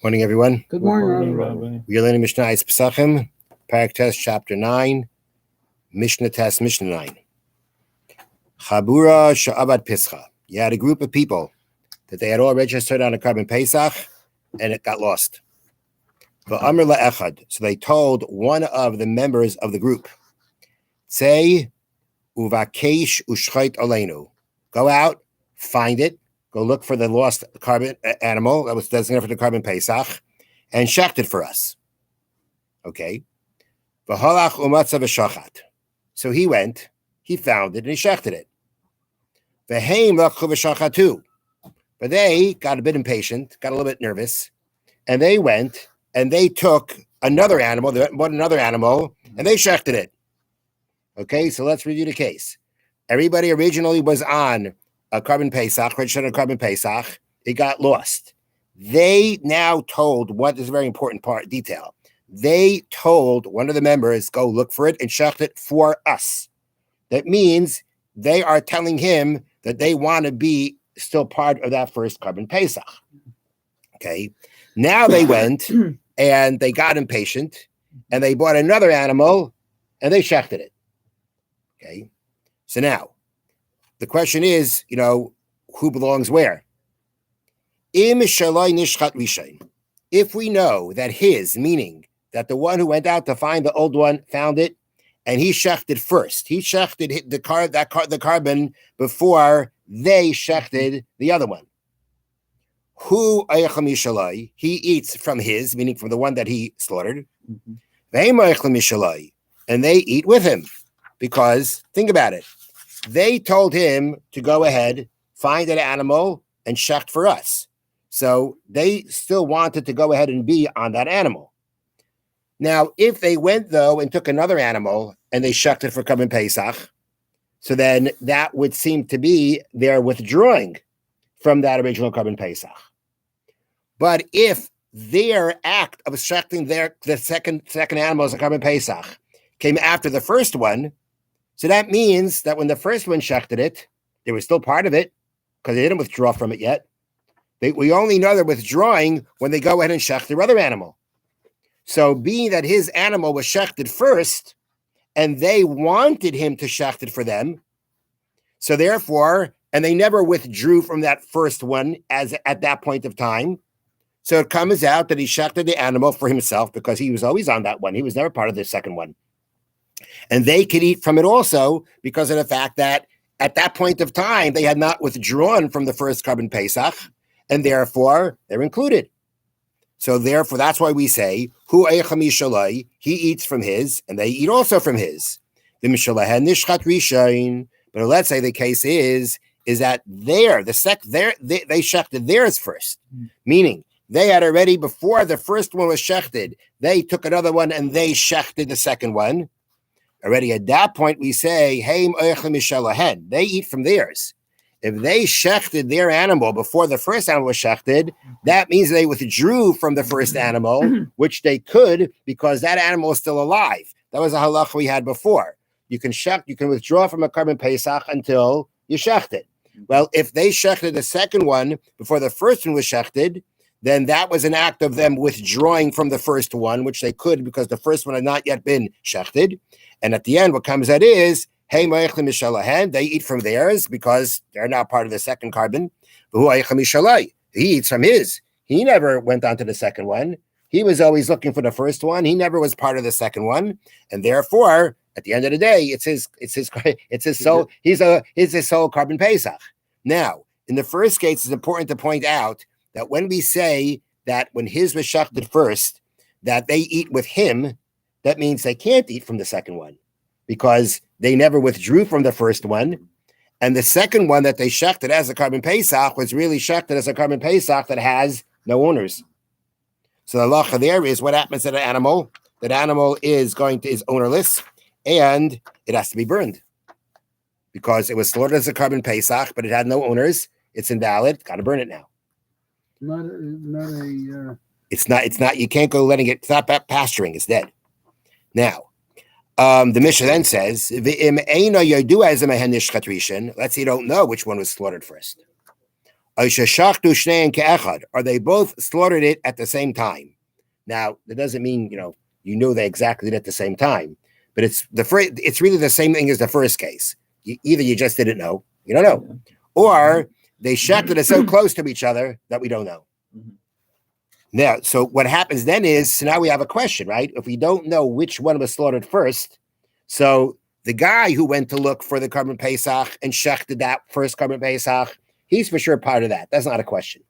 Morning, everyone. Good morning, morning, Rabbi. Rabbi. We are learning Mishnah Pesachim, Parak Test, Chapter 9, Mishnah Test, Mishnah 9. Chabura Sha'abad Pischa. You had a group of people that they had all registered on a carbon Pesach, and it got lost. V'amr la'echad. So they told one of the members of the group, Say, uvakesh ushchait aleinu. Go out, find it, go look for the lost carbon animal that was designated for the carbon Pesach, and shecht it for us. Okay. V'halach umatzav v'shachat. So he went, he found it, and he shechted it. V'heim lakhu v'shachatu. But they got a bit impatient, got a little bit nervous, and they went and they took another animal, they bought another animal, and they shechted it. Okay, so let's review the case. Everybody originally was on a carbon Pesach, registered on a carbon Pesach. It got lost. They now told, what is a very important detail. They told one of the members, go look for it and shecht it for us. That means they are telling him that they want to be still part of that first carbon Pesach. Okay. Now they went and they got impatient and they bought another animal and they shechted it. Okay. So now the question is, who belongs where? If we know that his, meaning that the one who went out to find the old one found it, and he shechted first. He shechted the carbon before they shechted the other one. Who he eats from his, meaning from the one that he slaughtered. And they eat with him. Because think about it. They told him to go ahead, find an animal, and shecht for us. So they still wanted to go ahead and be on that animal. Now, if they went, though, and took another animal and they shechted for carbon Pesach, so then that would seem to be their withdrawing from that original carbon Pesach. But if their act of shechting the second animal as a carbon Pesach came after the first one, so that means that when the first one shechted it, they were still part of it because they didn't withdraw from it yet. We only know they're withdrawing when they go ahead and shecht their other animal. So being that his animal was shechted first, and they wanted him to shecht it for them, so therefore, and they never withdrew from that first one as at that point of time. So it comes out that he shechted the animal for himself because he was always on that one. He was never part of the second one. And they could eat from it also because of the fact that at that point of time, they had not withdrawn from the first carbon Pesach, and therefore they're included. So therefore, that's why we say, Hu Eichami Shalai, he eats from his, and they eat also from his. The Mishalahen Nishchat Rishain. But let's say the case is that they shechted theirs first. Meaning, they had already, before the first one was shechted, they took another one and they shechted the second one. Already at that point, we say, Heim Eichami Mishalahen, they eat from theirs. If they shechted their animal before the first animal was shechted, that means they withdrew from the first animal, which they could because that animal is still alive. That was a halacha we had before. You can withdraw from a carbon Pesach until you shecht it. Well, if they shechted the second one before the first one was shechted, then that was an act of them withdrawing from the first one, which they could because the first one had not yet been shechted. And at the end, what comes out is, Hey, they eat from theirs because they're not part of the second carbon. He eats from his. He never went on to the second one. He was always looking for the first one. He never was part of the second one. And therefore, at the end of the day, it's his soul. He's his soul carbon Pesach. Now, in the first case, it's important to point out that when we say that when his was shechted first, that they eat with him, that means they can't eat from the second one because they never withdrew from the first one. And the second one that they shechted as a carbon Pesach was really shechted as a carbon Pesach that has no owners. So the halacha there is what happens to the animal. That animal is ownerless and it has to be burned because it was slaughtered as a carbon Pesach, but it had no owners. It's invalid. Got to burn it now. It's not, you can't go letting it, it's not pasturing, it's dead. Now, the Mishnah then says, let's say you don't know which one was slaughtered first. Or they both slaughtered it at the same time. Now, that doesn't mean, you know they exactly did at the same time, but it's really the same thing as the first case. Either you just didn't know, you don't know, or they shechted it so close to each other that we don't know. Now, so what happens then is, so now we have a question, right? If we don't know which one was slaughtered first, so the guy who went to look for the Karban Pesach and shechted that first Karban Pesach, he's for sure part of that. That's not a question.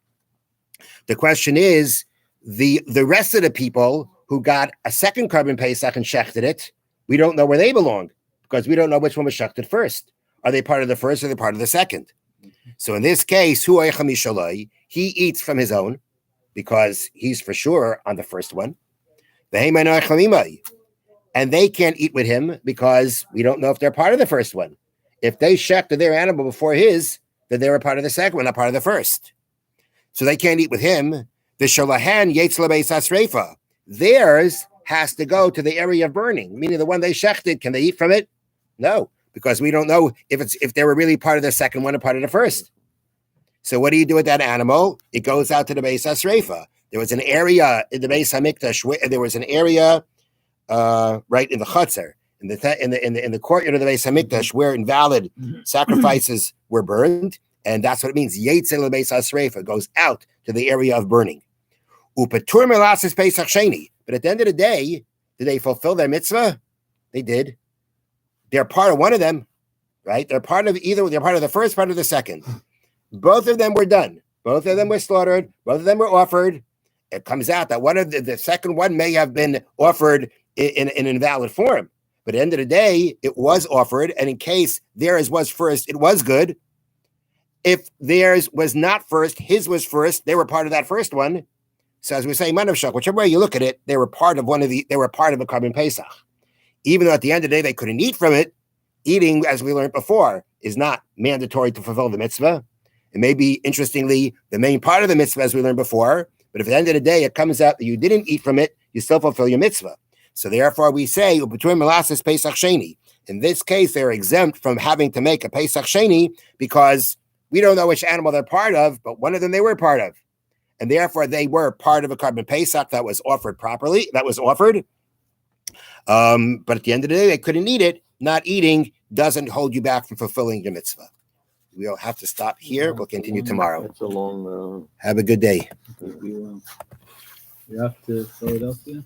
The question is, the rest of the people who got a second Karban Pesach and shechted it, we don't know where they belong because we don't know which one was shechted first. Are they part of the first or are they part of the second? So in this case, he eats from his own because he's for sure on the first one. And they can't eat with him because we don't know if they're part of the first one. If they shechted their animal before his, then they were part of the second one, not part of the first. So they can't eat with him. The shalahan yetzla beis hasreifa. Theirs has to go to the area of burning, meaning the one they shechted. Can they eat from it? No, because we don't know if they were really part of the second one or part of the first. So what do you do with that animal? It goes out to the beis hasreifa. There was an area in the Beis Hamikdash where there was an area right in the chutzner, in the courtyard of the Beis Hamikdash where invalid sacrifices were burned, and that's what it means. Yetzel beis hasreifa goes out to the area of burning. Upatur melasis Pesach sheni. But at the end of the day, did they fulfill their mitzvah? They did. They're part of one of them, right? They're part of the first, part of the second. Both of them were done. Both of them were slaughtered. Both of them were offered. It comes out that one of the second one may have been offered in an invalid form. But at the end of the day, it was offered. And in case theirs was first, it was good. If theirs was not first, his was first, they were part of that first one. So as we say, Manavshach, whichever way you look at it, they were part of they were part of a Karban Pesach. Even though at the end of the day, they couldn't eat from it, eating, as we learned before, is not mandatory to fulfill the mitzvah. It may be, interestingly, the main part of the mitzvah, as we learned before, but if at the end of the day, it comes out that you didn't eat from it, you still fulfill your mitzvah. So therefore, we say, between Melasses Pesach Sheni. In this case, they're exempt from having to make a Pesach Sheni because we don't know which animal they're part of, but one of them they were part of. And therefore, they were part of a Karban Pesach that was offered properly, that was offered. But at the end of the day, they couldn't eat it. Not eating doesn't hold you back from fulfilling your mitzvah. We'll have to stop here. We'll continue tomorrow. It's a long. Have a good day. You have to Philadelphia?